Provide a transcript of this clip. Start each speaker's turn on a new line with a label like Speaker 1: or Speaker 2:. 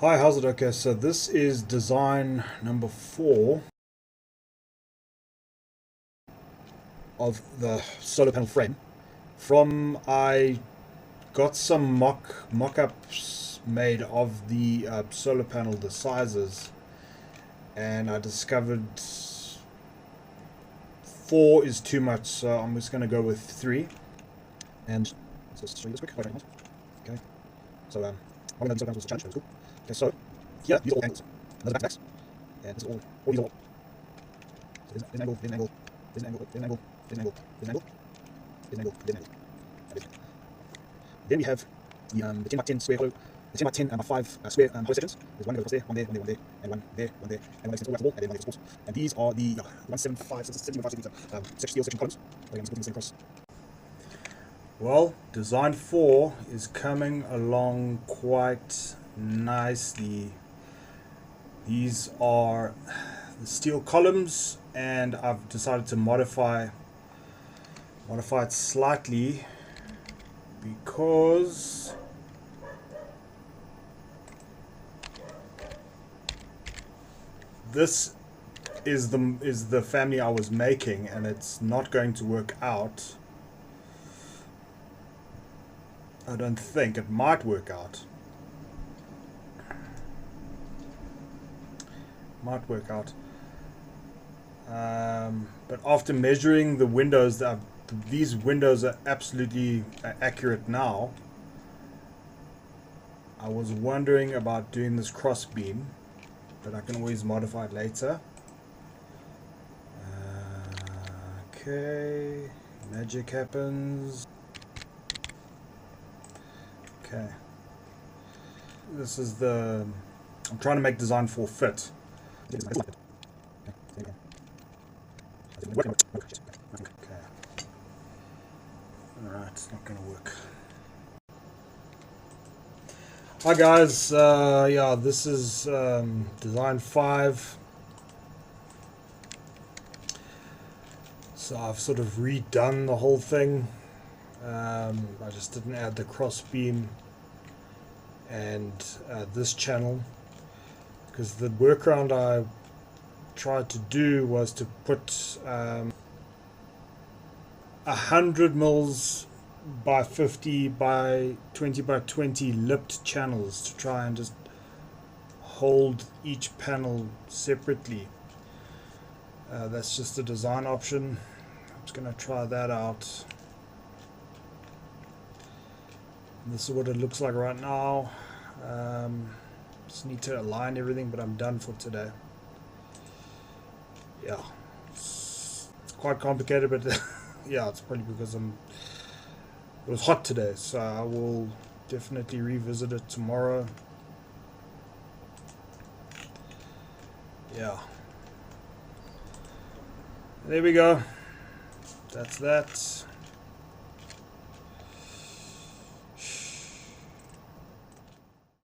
Speaker 1: Hi, how's it? Okay, so this is design number 4 of the solar panel frame. I got some mock-ups made of the solar panel, the sizes, and I discovered 4 is too much, so I'm just going to go with 3. And let's just show you this quick. Okay, so one of the solar panels was a challenge. That was cool. Okay, so here, these are all angles. And those are back to backs. And this is all these are all. So there's an angle, there's an angle, there's an angle, there's an angle, there's an angle, there's an angle, there's an angle, there's an angle. Then we have the 10 by 10 square hollow, the 10 by 10 by 5 square hollow sections. There's one goes across there, one there, one there, one there, and one there, one there, and one extends all the way to the wall, and then one extends walls. And these are the 175, 75 centimeter steel section columns. Again, I'm just putting this thing across. Well, design 4 is coming along quite nicely. These are the steel columns, and I've decided to modify it slightly because this is the family I was making, and it's not going to work out. I don't think it might work out. Might work out. But after measuring the windows, these windows are absolutely accurate now. I was wondering about doing this cross beam, but I can always modify it later. Okay, magic happens. Okay, this is the, I'm trying to make design 4 fit. Okay. Alright, it's not gonna work. Hi guys, yeah, this is design 5. So I've sort of redone the whole thing. I just didn't add the cross beam and this channel, because the workaround I tried to do was to put 100 mils by 50 by 20 by 20 lipped channels to try and just hold each panel separately. That's just a design option. I'm just going to try that out. This is what it looks like right now. Just need to align everything, but I'm done for today. Yeah, it's quite complicated, but yeah, it's probably because it was hot today, so I will definitely revisit it tomorrow. Yeah, there we go. That's that.